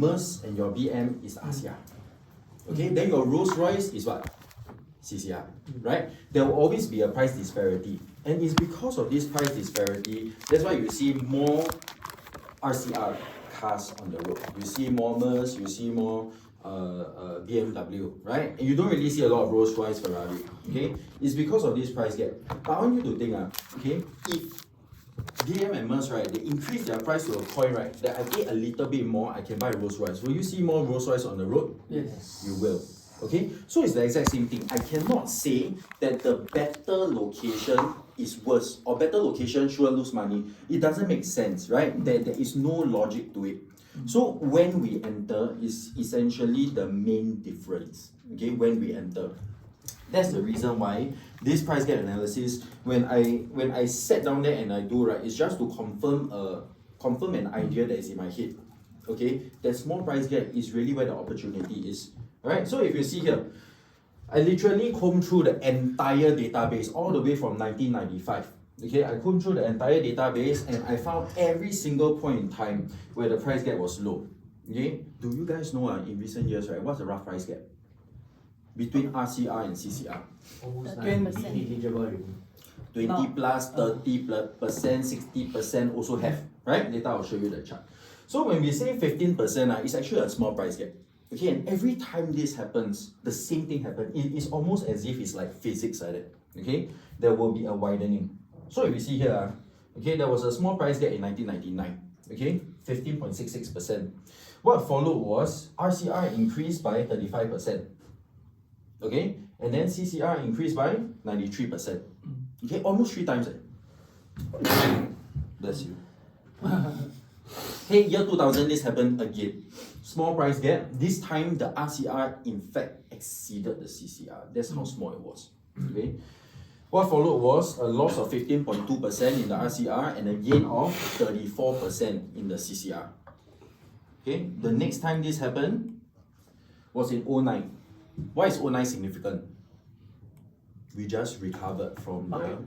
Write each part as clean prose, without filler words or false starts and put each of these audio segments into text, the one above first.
Merc and your BM is RCR. Okay, then your Rolls Royce is what? CCR, right? There will always be a price disparity. And it's because of this price disparity, that's why you see more RCR cars on the road. You see more Merc, you see more BMW, right? And you don't really see a lot of Rolls Royce, Ferrari, okay? It's because of this price gap. But I want you to think, okay, if BM and Merc, right, they increase their price to a point, right, that I pay a little bit more, I can buy Rolls Royce. Will you see more Rolls Royce on the road? Yes. You will. Okay, so it's the exact same thing. I cannot say that the better location is worse or better location sure lose money. It doesn't make sense, right? There is no logic to it. So when we enter is essentially the main difference. Okay, when we enter. That's the reason why this price gap analysis, when I sat down there and I do, right, it's just to confirm an idea that is in my head. Okay, that small price gap is really where the opportunity is. Alright, so if you see here, I literally combed through the entire database all the way from 1995. Okay, I combed through the entire database and I found every single point in time where the price gap was low. Okay, do you guys know in recent years, right, what's the rough price gap between RCR and CCR? Almost 20%. negligible. 20 plus, 30%, 60% also have, right? Later I'll show you the chart. So when we say 15%, it's actually a small price gap. Okay, and every time this happens, the same thing happens. It is almost as if it's like physics like that. Okay, there will be a widening. So if you see here, okay, there was a small price gap in 1999. Okay, 15.66%. What followed was RCR increased by 35%. Okay, and then CCR increased by 93%. Okay, almost 3 times. Bless you. Hey, year 2000, this happened again. Small price gap. This time, the RCR in fact exceeded the CCR. That's how small it was. Okay. What followed was a loss of 15.2% in the RCR and a gain of 34% in the CCR. Okay. The next time this happened was in 2009. Why is 2009 significant? We just recovered from the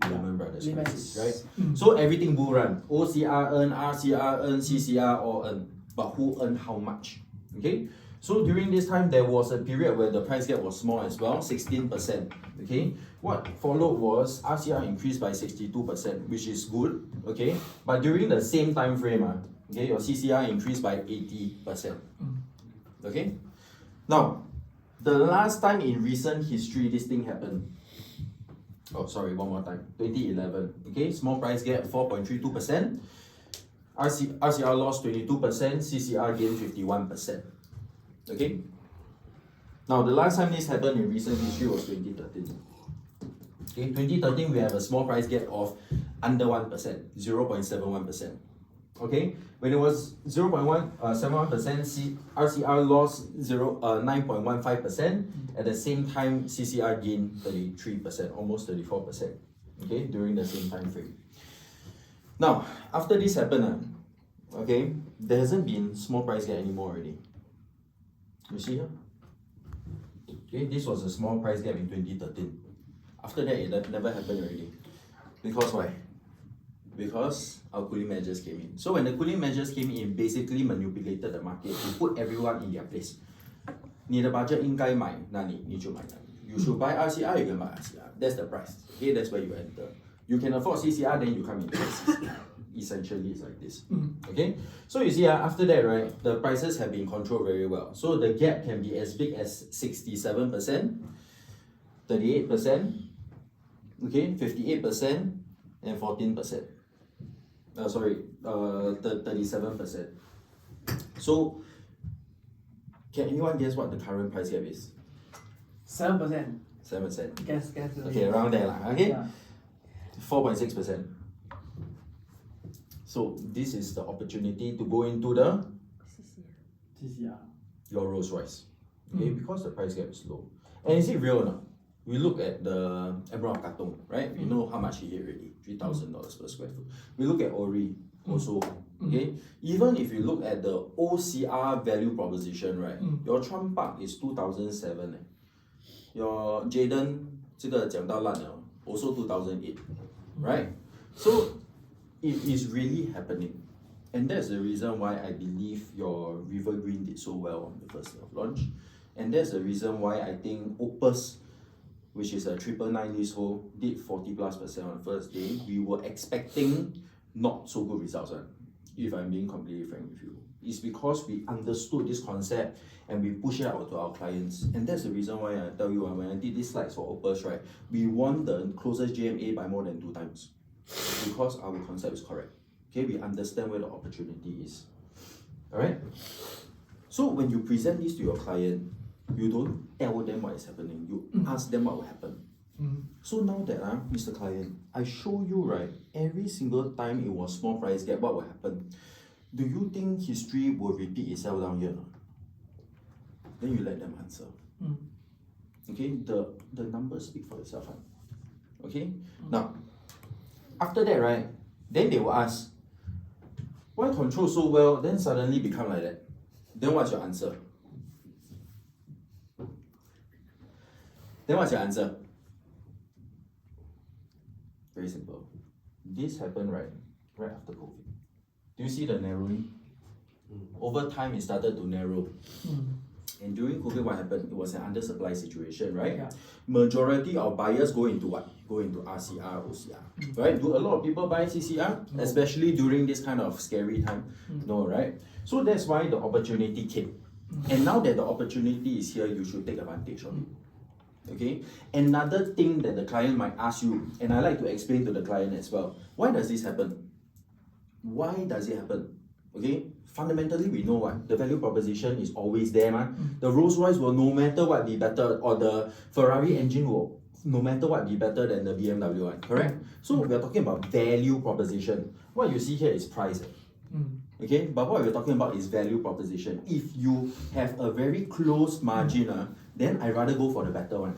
Lehman Brothers crisis, right? So everything bull run. OCR earn, RCR earn, CCR all earn. But who earned how much? Okay? So during this time, there was a period where the price gap was small as well, 16%. Okay? What followed was RCR increased by 62%, which is good. Okay? But during the same time frame, okay, your CCR increased by 80%. Okay? Now, the last time in recent history this thing happened, oh sorry, one more time, 2011, okay, small price gap 4.32%, RCR lost 22%, CCR gained 51%, okay. Now the last time this happened in recent history was 2013. Okay, 2013 we have a small price gap of under 1%, 0.71%. Okay, when it was 0.71%, RCR lost 9.15%. At the same time, CCR gained 33%, almost 34%. Okay, during the same time frame. Now, after this happened, okay, there hasn't been small price gap anymore already. You see here? Okay, this was a small price gap in 2013. After that, it never happened already. Because why? Because our cooling measures came in. So when the cooling measures came in, basically manipulated the market to put everyone in their place. 你的 budget 应该买哪里你就买哪里. You should buy RCR, you can buy RCR. That's the price. Okay, that's where you enter. You can afford CCR, then you come into CCR. Essentially, it's like this. Okay, so you see, after that, right, the prices have been controlled very well. So the gap can be as big as 67%, 38%, okay, 58%, and 14%. 37%. So, can anyone guess what the current price gap is? 7%. 7%. Guess. Okay, around there, okay? Yeah. 4.6%. So, this is the opportunity to go into the CCR. your Rolls Royce. Okay, because the price gap is low. And is it real or not? We look at the Emerald of Katong, right? We know how much he hit already, $3,000 per square foot. We look at Ori also, okay? Even if you look at the OCR value proposition, right? Your Trump Park is 2007. Your Jayden, 这个讲到烂了, also 2008, right? So it is really happening. And that's the reason why I believe your River River Green did so well on the first day of launch. And that's the reason why I think Opus, which is a 999 leasehold, did 40+% on the first day. We were expecting not so good results, if I'm being completely frank with you. It's because we understood this concept and we push it out to our clients. And that's the reason why I tell you, when I did these slides for Opus, right, we won the closest JMA by more than 2 times. Because our concept is correct. Okay, we understand where the opportunity is. Alright? So when you present this to your client, you don't tell them what is happening, you ask them what will happen. So now that, Mr. Client, I show you, right, every single time it was small price gap, what will happen? Do you think history will repeat itself down here? Then you let them answer. Okay, the numbers speak for itself. Okay, now, after that, right, then they will ask, why control so well, then suddenly become like that? Then what's your answer? Then what's your answer? Very simple. This happened right after COVID. Do you see the narrowing? Over time, it started to narrow. And during COVID, what happened? It was an undersupply situation, right? Yeah. Majority of buyers go into what? Go into RCR, OCR, right? Do a lot of people buy CCR, especially during this kind of scary time? No, right? So that's why the opportunity came. And now that the opportunity is here, you should take advantage of it. Okay? Another thing that the client might ask you, and I like to explain to the client as well, why does this happen? Why does it happen? Okay? Fundamentally, we know what the value proposition is always there, man. The Rolls Royce will no matter what be better, or the Ferrari engine will no matter what be better than the BMW one, correct? So we are talking about value proposition. What you see here is price. Okay, but what we're talking about is value proposition. If you have a very close margin, then I rather go for the better one.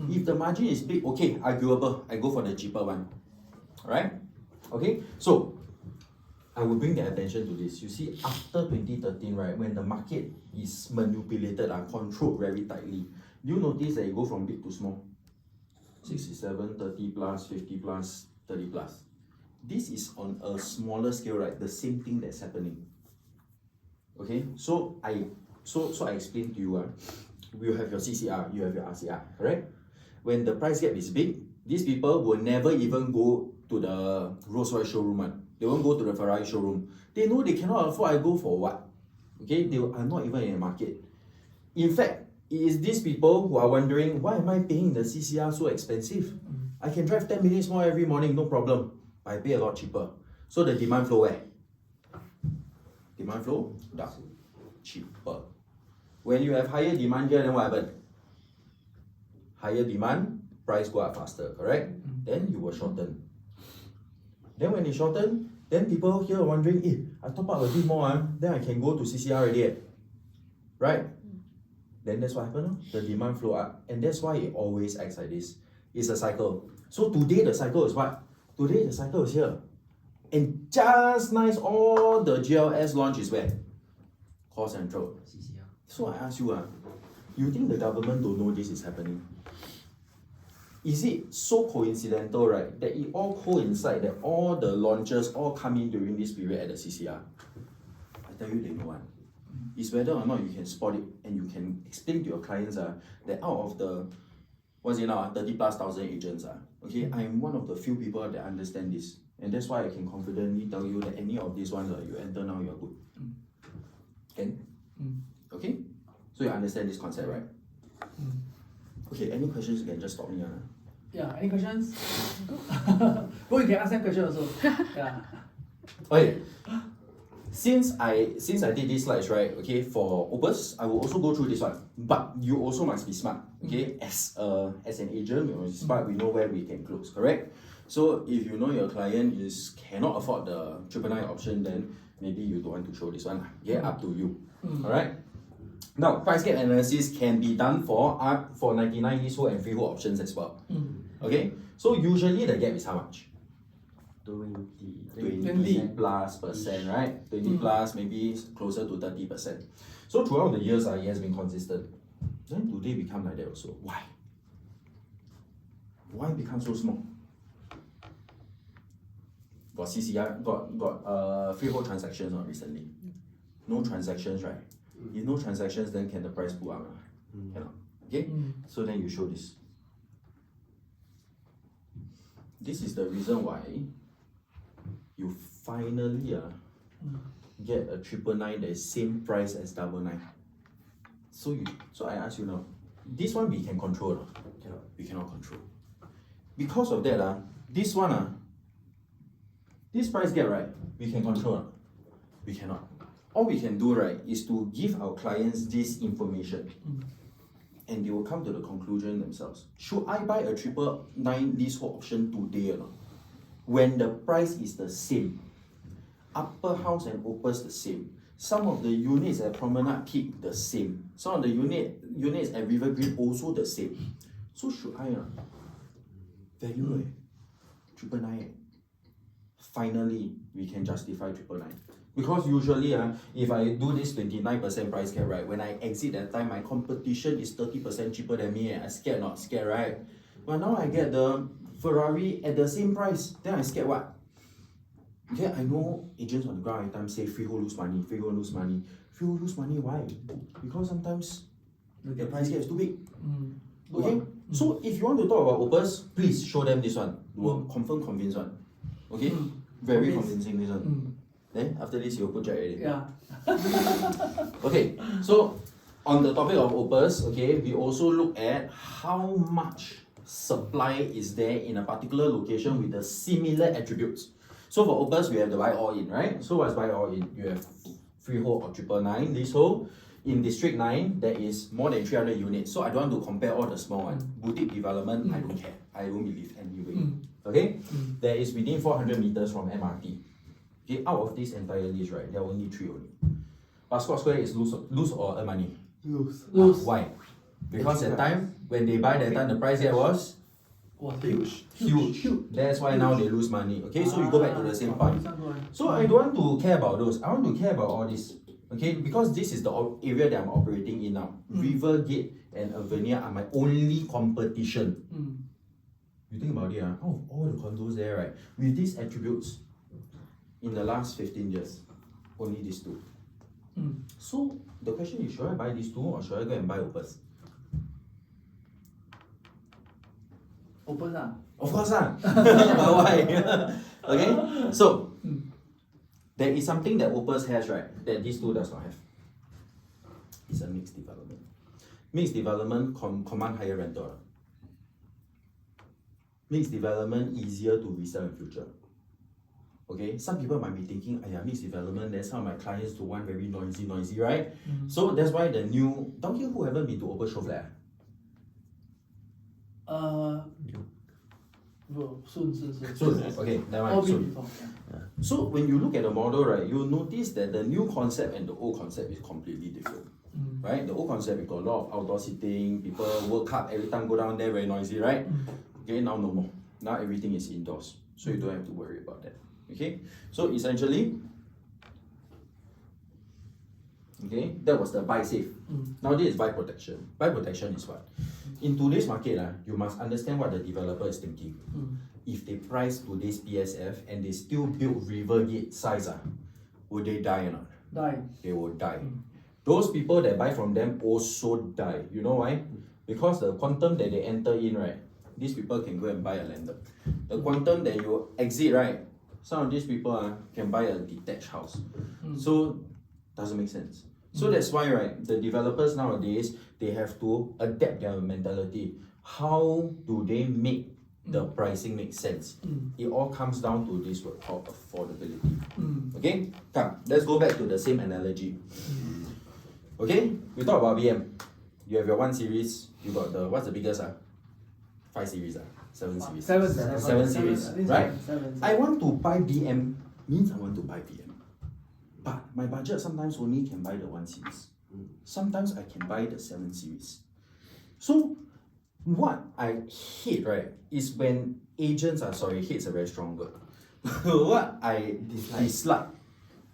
If the margin is big, okay, arguable, I go for the cheaper one. Alright? Okay, so I will bring their attention to this. You see, after 2013, right, when the market is manipulated and controlled very tightly, do you notice that it go from big to small? 67, 30 plus, 50 plus, 30 plus. This is on a smaller scale, right? The same thing that's happening. Okay, so I explained to you, you have your CCR, you have your RCR, correct? When the price gap is big, these people will never even go to the Rolls Royce showroom. They won't go to the Ferrari showroom. They know they cannot afford. I go for what? Okay, they are not even in the market. In fact, it is these people who are wondering, why am I paying the CCR so expensive? I can drive 10 minutes more every morning, no problem. I pay a lot cheaper. So the demand flow where? Demand flow down. Cheaper. When you have higher demand here, then what happens? Higher demand, price go up faster, correct? Then you will shorten. Then when it shorten, then people here are wondering, I top up a bit more, then I can go to CCR already. Right? Then that's what happened. The demand flow up. And that's why it always acts like this. It's a cycle. So today the cycle is what? Today the cycle is here. And just nice, all the GLS launch is where? Core Central. CCR. So I ask you, you think the government don't know this is happening? Is it so coincidental, right, that it all coincide, that all the launches all come in during this period at the CCR? I tell you, they know one. It's whether or not you can spot it and you can explain to your clients that out of the, 30,000+ agents, okay, I am one of the few people that understand this. And that's why I can confidently tell you that any of these ones, you enter now, you're good. Can? Okay? So you understand this concept, right? Okay, any questions, you can just stop me. Yeah, any questions? Go, you can ask them questions also. Yeah. Okay. Since I did these slides, right, okay, for Opus, I will also go through this one. But you also must be smart, okay? As an agent, you must be smart, we know where we can close, correct? So if you know your client cannot afford the 999 option, then maybe you don't want to show this one. Yeah, up to you. Alright? Now, price gap analysis can be done for 99 leasehold and freehold options as well. Okay? So usually the gap is how much? 20 plus percent, right? 20 plus, maybe closer to 30%. So throughout the years, it has been consistent. Then today become like that also. Why? Why become so small? Got CCR, got freehold transactions recently. No transactions, right? If no transactions, then can the price go up? Cannot. Okay? So then you show this. This is the reason why you finally get a 999 that is same price as 999. So I ask you now, this one we can control. Cannot. We cannot control. Because of that, this one, this price gap, right, we can control. We cannot. All we can do, right, is to give our clients this information. And they will come to the conclusion themselves. Should I buy a 999 leasehold option today or not? When the price is the same. Upper house and Opus the same. Some of the units at Promenade Peak the same. Some of the units at River Green also the same. So should I value 999? Finally, we can justify 999. Because usually, if I do this 29% price cap, right, when I exit that time, my competition is 30% cheaper than me. I scared not scared, right? But now I get the Ferrari at the same price. Then I scared what? Okay, I know agents on the ground every time say freehold lose money, freehold lose money. Freehold lose money, why? Because sometimes the price gap is too big. Okay? So if you want to talk about Opus, please show them this one. You will confirm convince one. Okay? Very convincing this one. Then after this you'll put Jack already. Yeah. Okay, so on the topic of Opus, okay, we also look at how much supply is there in a particular location with the similar attributes. So for Opus, we have the buy all in, right? So what's buy all in? You have freehold or 999 leasehold. In District 9, there is more than 300 units. So I don't want to compare all the small ones. Boutique development, I don't care. I don't believe anyway. Okay? There is within 400 meters from MRT. Okay, out of this entire list, right, there are only 3 only. But Scotts Square is lose or earn money? Lose. Why? Because at time, when they buy that time, the price there was Huge. huge. That's why now they lose money. Okay, so you go back to the same point. So I don't want to care about those. I want to care about all this. Okay, because this is the area that I'm operating in now. Rivergate and Avenir are my only competition. You think about it, out of all the condos there, right, with these attributes, in the last 15 years, only these 2. So the question is, should I buy these 2 or should I go and buy Opus? Open Of course but why? Okay, so there is something that Opus has, right, that these 2 does not have. It's a mixed development. Mixed development command higher rental. Mixed development easier to resell in future. Okay, some people might be thinking, mixed development, that's how my clients don't want very noisy, right? So that's why the new, don't you who haven't been to Opus show flat? Soon. Okay, never All mind. been Soon. before. So when you look at the model, right, you'll notice that the new concept and the old concept is completely different. Right? The old concept, we got a lot of outdoor seating, people World Cup, every time go down there, very noisy, right? Okay, now no more. Now everything is indoors. So you don't have to worry about that. Okay? So essentially, okay, that was the buy safe. Now this is buy protection. Buy protection is what? In today's market, you must understand what the developer is thinking. If they price today's PSF and they still build Rivergate size, will they die or not? Die. They will die. Those people that buy from them also die. You know why? Because the quantum that they enter in, right, these people can go and buy a landed. The quantum that you exit, right, some of these people can buy a detached house. So, doesn't make sense. So that's why, right, the developers nowadays, they have to adapt their mentality. How do they make the pricing make sense? It all comes down to this word called affordability. Okay? Come, let's go back to the same analogy. Okay? We talk about BM. You have your 1 series, you got the, what's the biggest? 5 series? 7 series? 7 series, right? I want to buy BM, means I want to buy BM. But my budget sometimes only can buy the 1 series. Sometimes I can buy the 7 series. So, what I hate, right, is when agents are, sorry, hate's a very strong word. What I dislike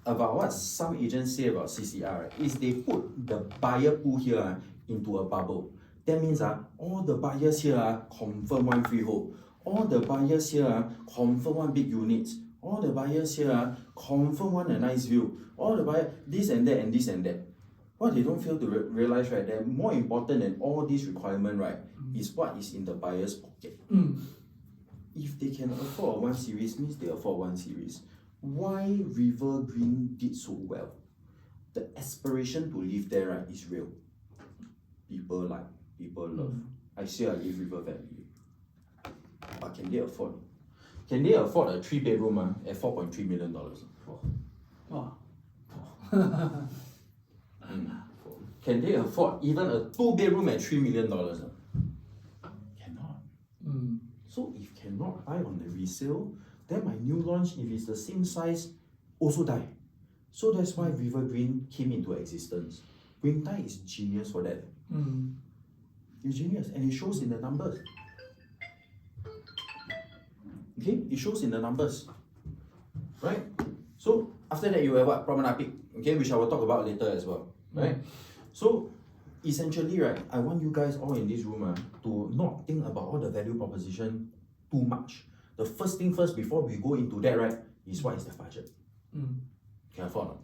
about what some agents say about CCR, right, is they put the buyer pool here into a bubble. That means all the buyers here confirm 1 freehold. All the buyers here confirm 1 big unit. All the buyers here confirm want a nice view. All the buyers, this and that and this and that. what they don't fail to realize, right, that more important than all these requirements, right, is what is in the buyer's pocket. If they can afford a 1 series, means they afford 1 series. Why River Green did so well? The aspiration to live there, right, is real. People like, people love. I say I live River Valley. But can they afford? Can they afford a 3-bedroom at $4.3 million? Wow. Can they afford even a 2-bedroom at $3 million? Cannot. So if cannot buy on the resale, then my new launch, if it's the same size, also die. So that's why River Green came into existence. Wing Tai is genius for that. It's genius, and it shows in the numbers. Okay, it shows in the numbers, right? So after that, you have what? Promenade Peak, okay, which I will talk about later as well, right? So essentially, right, I want you guys all in this room to not think about all the value proposition too much. The first thing first, before we go into that, right, is what is the budget? Can afford not?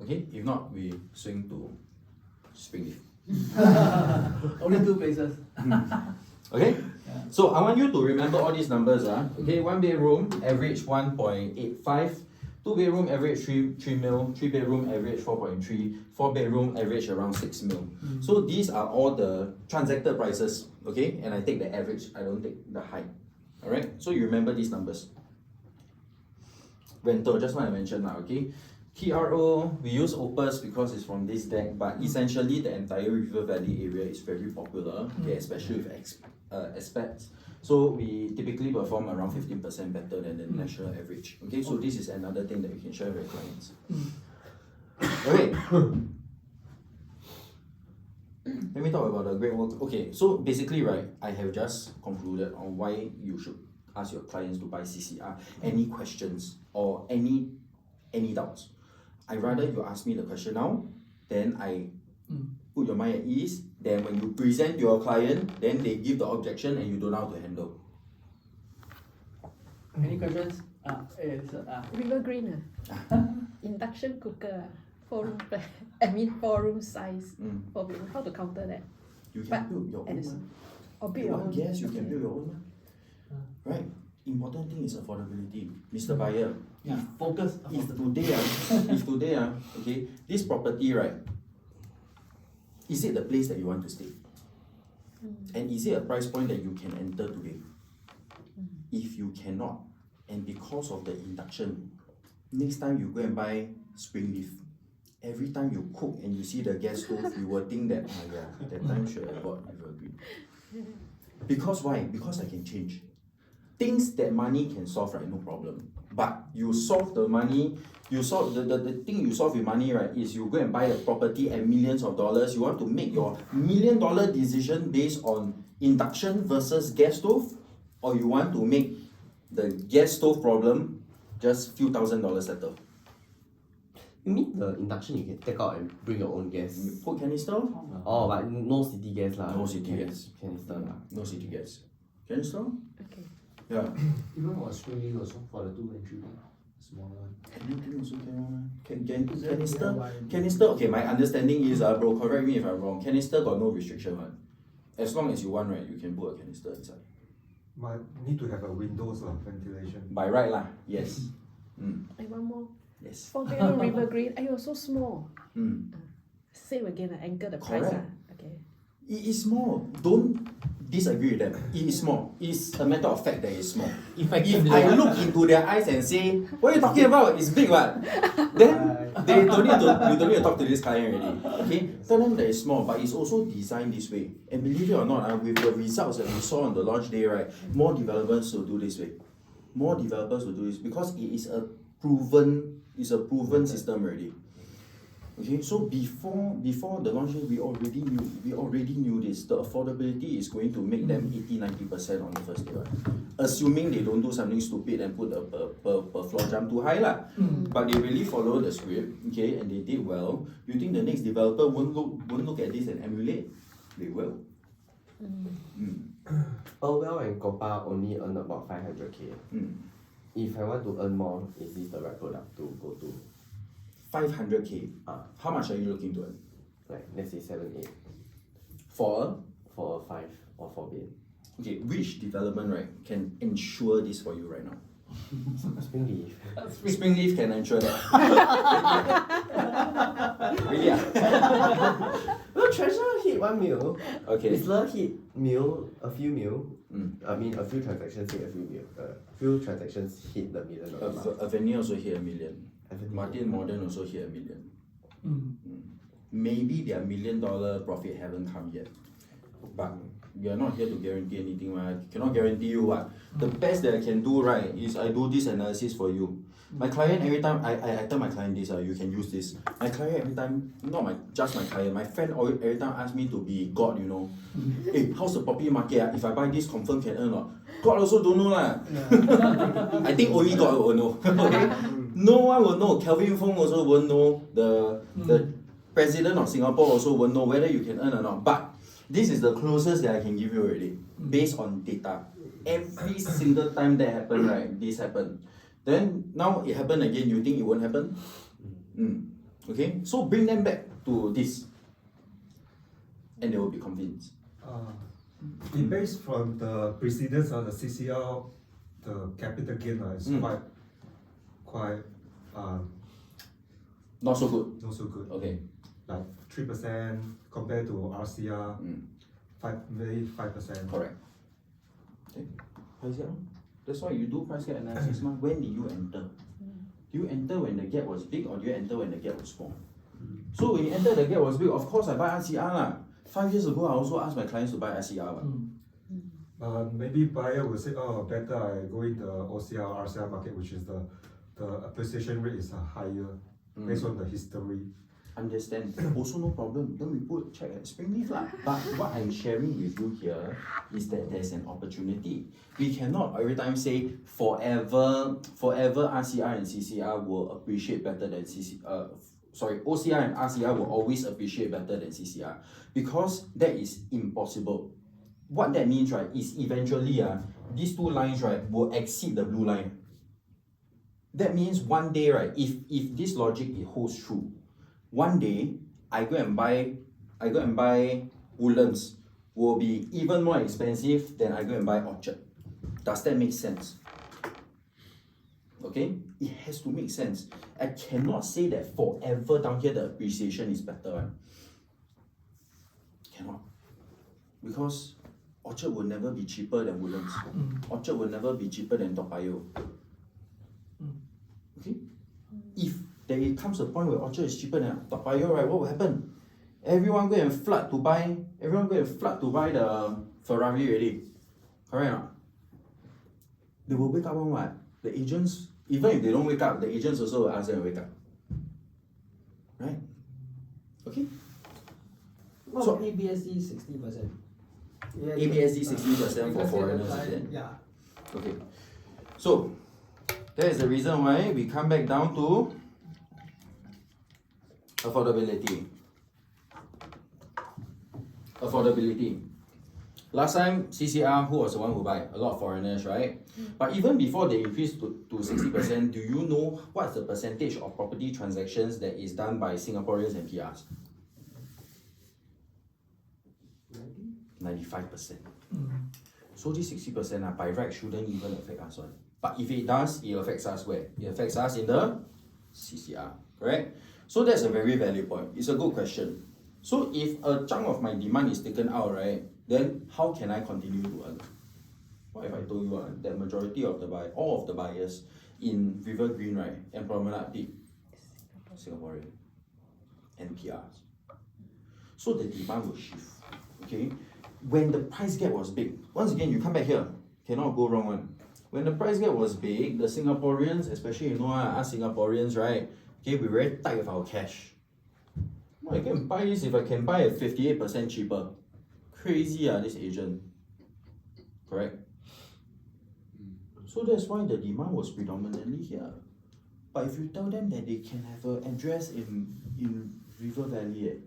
Okay, if not, we swing to Springleaf. Only 2 places. Okay, so I want you to remember all these numbers. Okay, 1 bedroom, average 1.85. 2 bedroom, average 3 mil. 3 bedroom, average 4.3. 4 bedroom, average around 6 mil. So these are all the transacted prices. Okay, and I take the average, I don't take the height. Alright, so you remember these numbers. Rental, just what I mentioned now, okay? TRO, we use Opus because it's from this deck, but essentially the entire River Valley area is very popular, okay, especially with expats. So we typically perform around 15% better than the national average. Okay, so this is another thing that we can share with our clients. Okay. Let me talk about the great work. Okay, so basically, right, I have just concluded on why you should ask your clients to buy CCR. Any questions or any doubts? I'd rather you ask me the question now, then I put your mind at ease. Then when you present to your client, then they give the objection and you don't know how to handle. Any questions? River Green induction cooker 4-room flat. 4-room size. 4-bedroom. How to counter that? You can build your own. Or build You your want own. gas, you can build your own. Right? Important thing is affordability. Mr. Buyer, Focus. if today, okay, this property, right, is it the place that you want to stay? And is it a price point that you can enter today? If you cannot, and because of the induction, next time you go and buy Springleaf, every time you cook and you see the gas stove, you will think that, that time should have bought River Green. Because why? Because I can change. Things that money can solve, right, no problem. But you solve the money, you solve the thing you solve with money, right, is you go and buy a property at millions of dollars. You want to make your $1 million decision based on induction versus gas stove, or you want to make the gas stove problem just few $1,000s settle. You mean the induction you can take out and bring your own gas? You put canister? Oh, but no city gas lah. No city gas. Canister lah. No city gas. Canister? Okay. Yeah. Even for Springleaf also, for the 2 and 3 bed, smaller one. Anything also canister, okay, my understanding is, bro, correct me if I'm wrong, canister got no restriction one. As long as you want, right, you can put a canister inside. But need to have a windows of ventilation. By right lah, yes. And one more. Yes. 4-bedroom River Green. So small. Same again, anchor the price. Correct. Okay. It is small. Don't disagree with them. It is small. It's a matter of fact that it's small. If I look into their eyes and say, what are you talking about? It's big, what? Then you don't need to talk to this client already. Okay? Tell them that it's small, but it's also designed this way. And believe it or not, with the results that we saw on the launch day, right, more developers will do this way. More developers will do this because it is a proven system already. Okay, so before the launch day, we already knew this. The affordability is going to make them 80-90% on the first day, right? Assuming they don't do something stupid and put a per floor jump too high lah. But they really follow the script, okay, and they did well. You think the next developer won't look at this and emulate? They will. Well and Copa only earn about 500k. If I want to earn more, is this the right product to go to? 500K. Ah. How much are you looking to earn? Like let's say 7, 8 For for a 5 or 4 bed. okay, which development right can ensure this for you right now? Springleaf. Springleaf can ensure that. Really? Ah? No, Treasure hit 1 mil. Okay. Whistler hit a few mil. Mm. I mean, a few transactions hit a few mil. Few transactions hit the $1 million mark. Avenue also hit $1 million. Avenue. Martin Modern also hit $1 million. Mm. Maybe their $1 million profit haven't come yet. But we are not here to guarantee anything, right? Cannot guarantee you what. The best that I can do, right, is I do this analysis for you. My client every time I tell my client this, you can use this. My client every time, not just my client, my friend every time ask me to be God, you know. Hey, how's the property market? If I buy this, confirm can earn or not? God also don't know lah. I think only God will know. Okay? No one will know. Kelvin Fong also won't know. The president of Singapore also won't know whether you can earn or not. But this is the closest that I can give you already, based on data. Every single time that happened, right, this happened. Then now it happened again, you think it won't happen? Okay, so bring them back to this, and they will be convinced. It based from the precedence of the CCR, the capital gain is quite Not so good. not so good. Okay. Like 3% compared to RCR, maybe 5%. Correct. Okay. Price gap. That's why you do price gap analysis. When did you enter? Do you enter when the gap was big or do you enter when the gap was small? So when you enter the gap was big, of course I buy RCR lah. 5 years ago I also asked my clients to buy RCR. Maybe buyer will say, oh, better I go in the OCR, RCR market, which is the appreciation rate is higher based on the history. Understand. Also no problem. Then we put check at Springleaf lah. But what I'm sharing with you here is that there's an opportunity. We cannot every time say forever RCR and CCR will appreciate better than OCR and RCR will always appreciate better than CCR, because that is impossible. What that means, right, is eventually these two lines, right, will exceed the blue line. That means one day, right, if this logic it holds true, one day I go and buy Woodlands will be even more expensive than I go and buy Orchard. Does that make sense? Okay, it has to make sense. I cannot say that forever down here the appreciation is better. Right? Cannot, because Orchard will never be cheaper than Woodlands. Orchard will never be cheaper than Toa Payoh. Okay, if there comes a point where Orchard is cheaper than Toa Payoh, right, what will happen? Everyone go and flood to buy the Ferrari already. Correct or not? They will wake up on what? The agents, even if they don't wake up, the agents also will ask them to wake up. Right? Okay? Well, So- ABSD 60%. Yeah, ABSD 60% for because foreigners, the is client- it? Yeah. Okay. So, that is the reason why we come back down to affordability. Affordability. Last time, CCR, who was the one who buy? A lot of foreigners, right? But even before they increased to 60%, do you know what's the percentage of property transactions that is done by Singaporeans and PRs? 95%. So this 60% by right shouldn't even affect us one. But if it does, it affects us where? It affects us in the CCR, correct? So that's a very valid point. It's a good question. So if a chunk of my demand is taken out, right, then how can I continue to earn? What if I told you that majority of all of the buyers in River Green, right, and Promenade Peak, Singaporean and PRs. So the demand will shift. Okay? When the price gap was big, once again you come back here, cannot go wrong one. When the price gap was big, the Singaporeans, especially us Singaporeans, right? Okay, we're very tight with our cash. I can buy this if I can buy at 58% cheaper. Crazy this agent. Correct? So that's why the demand was predominantly here. But if you tell them that they can have an address in River Valley,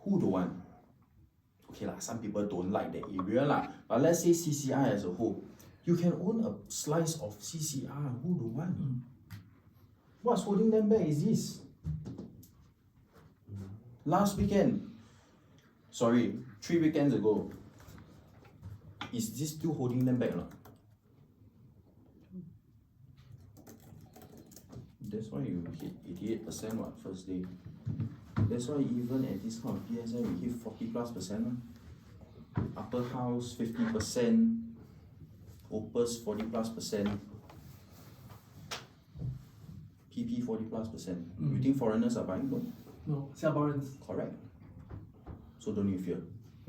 who don't want? Okay lah, some people don't like the area lah. But let's say CCR as a whole, you can own a slice of CCR. Who don't want? What's holding them back is this. Last weekend, sorry, 3 weekends ago, is this still holding them back or not? That's why you hit 88% what first day. That's why even at this kind of PSM we hit 40+%. Upper house 50%, Opus 40+%, PP 40+%. You think foreigners are buying? No, Singaporeans. Correct. So don't you fear.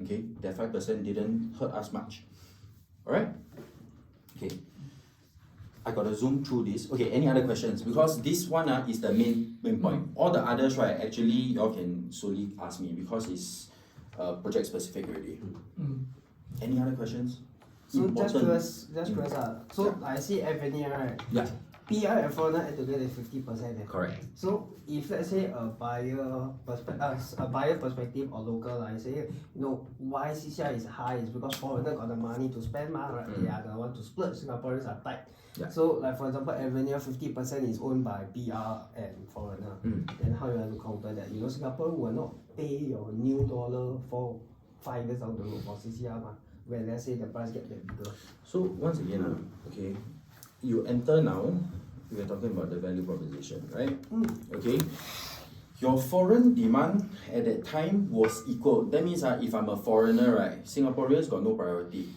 Okay, that 5% didn't hurt us much. Alright? Okay. I gotta zoom through this. Okay, any other questions? Because this one is the main point. All the others, right, actually y'all can solely ask me because it's project specific already. Any other questions? So Important. just curious. So I see Avenir, right? Yeah. PR and foreigner had to get a 50%. Correct. So if let's say a buyer perspective or local, I say, why CCR is high is because foreigner got the money to spend, right? They are the one to splurge. Singaporeans are tight. Yeah. So like for example, Avenir 50% is owned by PR and foreigner. Then how you have to counter that? Singapore will not pay your new dollar for 5 years down the road for CCR, when let's say the price get bigger. So once again, okay, you enter now, we are talking about the value proposition, right? Okay. Your foreign demand at that time was equal. That means if I'm a foreigner, right, Singaporeans got no priority.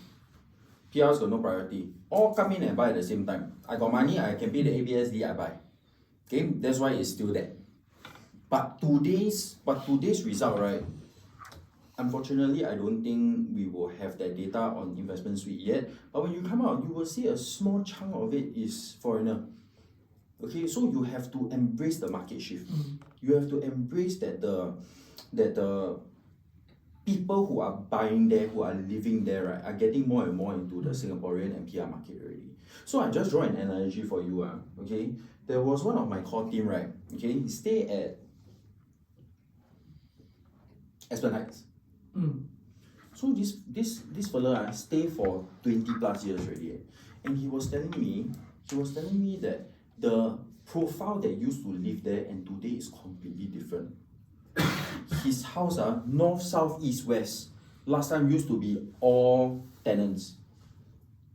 PRs got no priority. All come in and buy at the same time. I got money, I can pay the ABSD, I buy. Okay, that's why it's still there. But today's result, right? Unfortunately, I don't think we will have that data on investment suite yet. But when you come out, you will see a small chunk of it is foreigner. Okay, so you have to embrace the market shift. You have to embrace that the people who are buying there, who are living there, right, are getting more and more into the Singaporean and PR market already. So I just draw an analogy for you. Okay, there was one of my core team, right? Okay, he stay at Esplanade Heights. So this fella stay for 20+ years already, and he was telling me that the profile that used to live there and today is completely different. His house north, south, east, west last time used to be all tenants.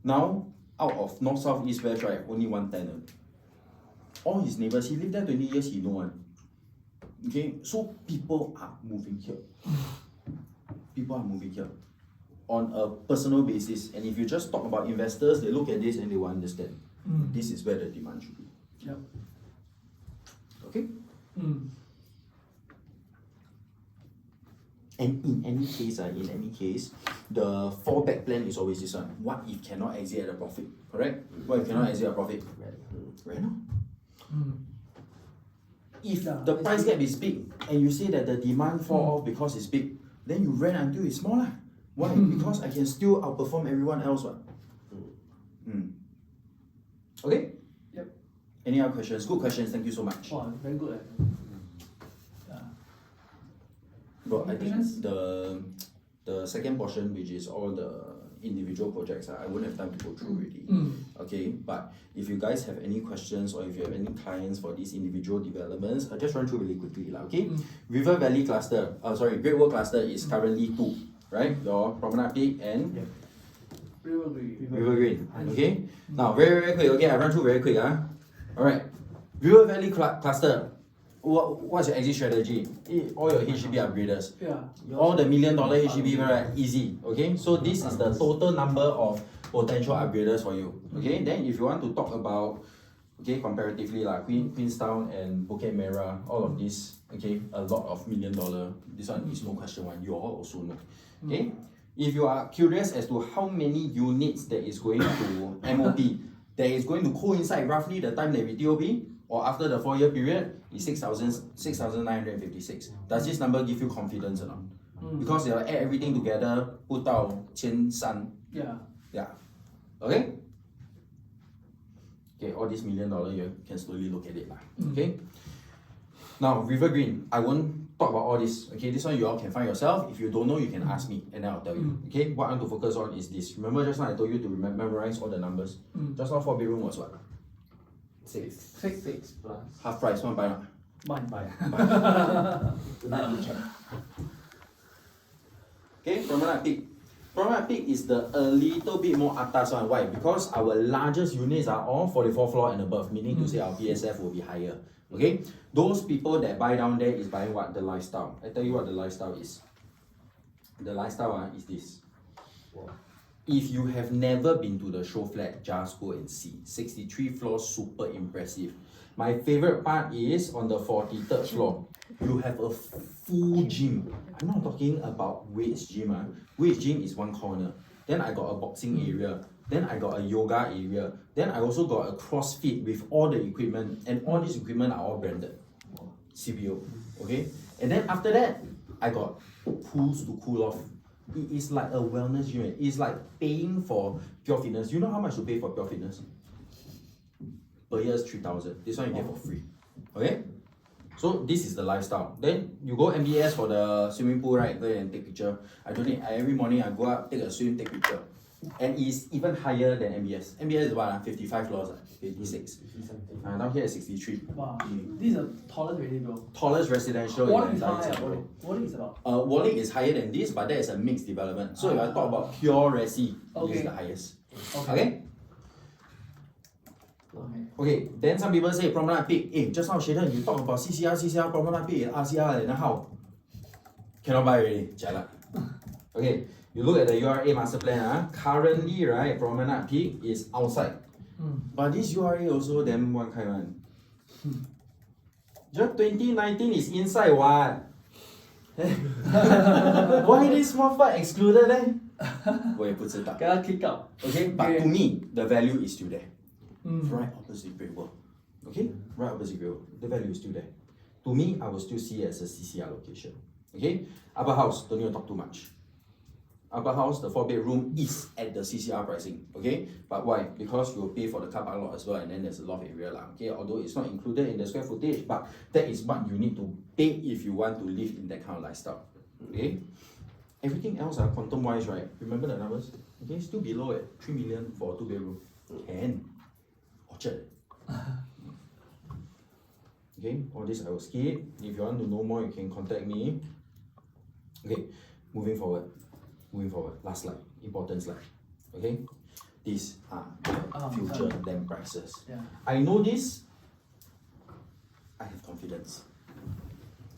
Now out of north, south, east, west, right, only one tenant. All his neighbors, he lived there 20 years, he know one. Okay, so people are moving here. People are moving here on a personal basis, and if you just talk about investors, they look at this and they will understand. This is where the demand should be. Yep. Okay? And in any case, the fallback plan is always this one. What if cannot exit at a profit? Correct? What if cannot exit at a profit? Right now. If the price gap is big and you say that the demand fall off because it's big, then you rent until it's small. Why? Because I can still outperform everyone else. Okay? Yep. Any other questions? Good questions. Thank you so much. Wow, very good. But I think the second portion, which is all the individual projects, I won't have time to go through already. Okay, but if you guys have any questions or if you have any clients for these individual developments, I'll just run through really quickly. Okay, River Valley Cluster, Great World Cluster is currently 2, right? Your Promenade Peak and River Green. River Green. Okay, now very quick. Okay, I run through very quick. Alright, River Valley Cluster. What's your exit strategy? All your HDB upgraders. Yeah. All the $1 million HDB, right? Easy. Okay, so this is the total number of potential upgraders for you. Okay, then if you want to talk about, okay, comparatively Queenstown and Bukit Merah, all of these, okay, a lot of $1 million. This one is no question one. You all also know. Okay, if you are curious as to how many units that is going to MOP, that is going to coincide roughly the time that we TOP, or after the 4-year period, is 6,956. Does this number give you confidence or not? Because they'll add everything together, put out 1,300. Yeah. Okay? Okay, all this $1 million, you can slowly look at it. Okay? Now, River Green, I won't talk about all this. Okay, this one you all can find yourself. If you don't know, you can ask me and then I'll tell you. Okay, what I want to focus on is this. Remember just now I told you to memorize all the numbers. Just now 4-bedroom was what? 6 plus. Half price, want to buy not? Mine. Okay, Promenade Peak. Promenade Peak is a little bit more atas one. Why? Because our largest units are all 44th floor and above, meaning to say our PSF will be higher. Okay? Those people that buy down there is buying what? The lifestyle. I tell you what the lifestyle is. The lifestyle is this. If you have never been to the show flat, just go and see. 63 floors, super impressive. My favorite part is on the 43rd floor. You have a full gym. I'm not talking about weights gym. Weights gym is one corner. Then I got a boxing area. Then I got a yoga area. Then I also got a CrossFit with all the equipment. And all these equipment are all branded. CBO. Okay? And then after that, I got pools to cool off. It is like a wellness gym. It's like paying for Pure Fitness. You know how much to pay for Pure Fitness? Per year is 3,000. This one you get for free. Okay? So this is the lifestyle. Then you go MBS for the swimming pool, right? Go and take picture. I don't need. Every morning I go up, take a swim, take picture. And it's even higher than MBS. MBS is what? 55 floors, 56. Down here is 63. Wow. This is the tallest already, bro. Tallest residential Warling in is the how entire high? Singapore. Warling is about. Warling is higher than this, but that is a mixed development. So if I talk about pure resi, this Okay. is the highest. Okay. Okay, then some people say Promenade Peak. Just now Shaden, you talk about CCR, Promenade Peak, RCR, and how? Cannot buy already, jialat. Okay, you look at the URA master plan. Currently, right, Promenade Peak is outside. But this URA also damn one kind one. Just 2019 is inside what? Why this small part excluded then? 我也不知道. Cannot kick out. Okay, but to me, the value is still there. Mm. Right opposite Great Wall. Okay? Right opposite Great Wall. The value is still there. To me, I will still see it as a CCR location. Okay? Upper house, don't need to talk too much. Upper house, the 4-bedroom is at the CCR pricing. Okay? But why? Because you will pay for the car park lot as well, and then there's a lot of area. Okay? Although it's not included in the square footage, but that is what you need to pay if you want to live in that kind of lifestyle. Okay? Everything else, quantum wise, right? Remember the numbers? Okay, still below at 3 million for a 2-bedroom. And Orchard. Okay, all this I will skip. If you want to know more, you can contact me. Okay, moving forward. Last slide, important slide. Okay, these are the future land prices. Yeah. I know this. I have confidence.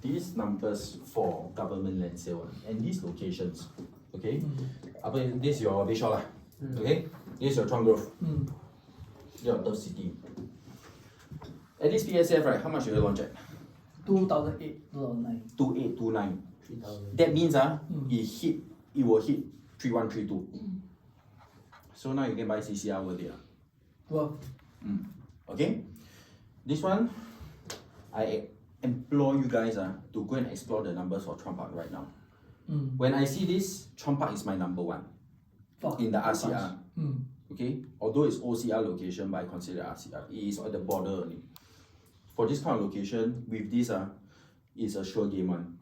These numbers for government land sale and these locations. Okay, this is your Bayshore lah. Okay, this is your Chuan Grove. Your Turf City. At this PSF, right, how much will you launch at? 2008, 2009. 2829. 3,000. That means it will hit 3132. So now you can buy CCR over there. Well, Okay? This one, I implore you guys to go and explore the numbers for Chuan Park right now. When I see this, Chuan Park is my number one in the RCR. Okay? Although it's OCR location, but I consider RCR. It is on the border only. For this kind of location, with this, it's a sure game one.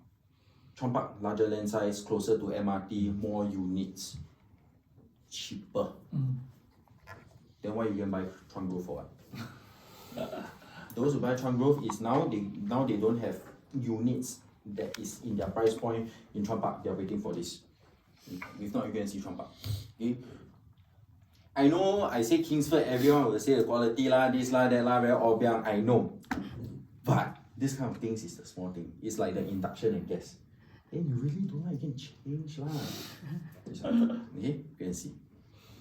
Chuan Park, larger land size, closer to MRT, more units, cheaper. Then why you can buy Chuan Grove for what? Those who buy Chuan Grove is now they don't have units that is in their price point in Chuan Park. They are waiting for this. If not, you can see Chuan Park. Okay? I know I say Kingsford, everyone will say the quality lah, this lah, that lah, very obvious. I know. But this kind of things is the small thing. It's like the induction and gas. Then you really don't like, you can change lah. Okay? You can see.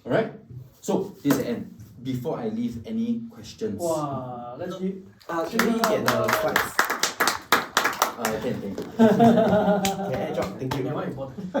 Alright? So, this is the end. Before I leave, any questions? wow, let's see. Should we get the slides? Can. Okay, drop. Thank you. That one important.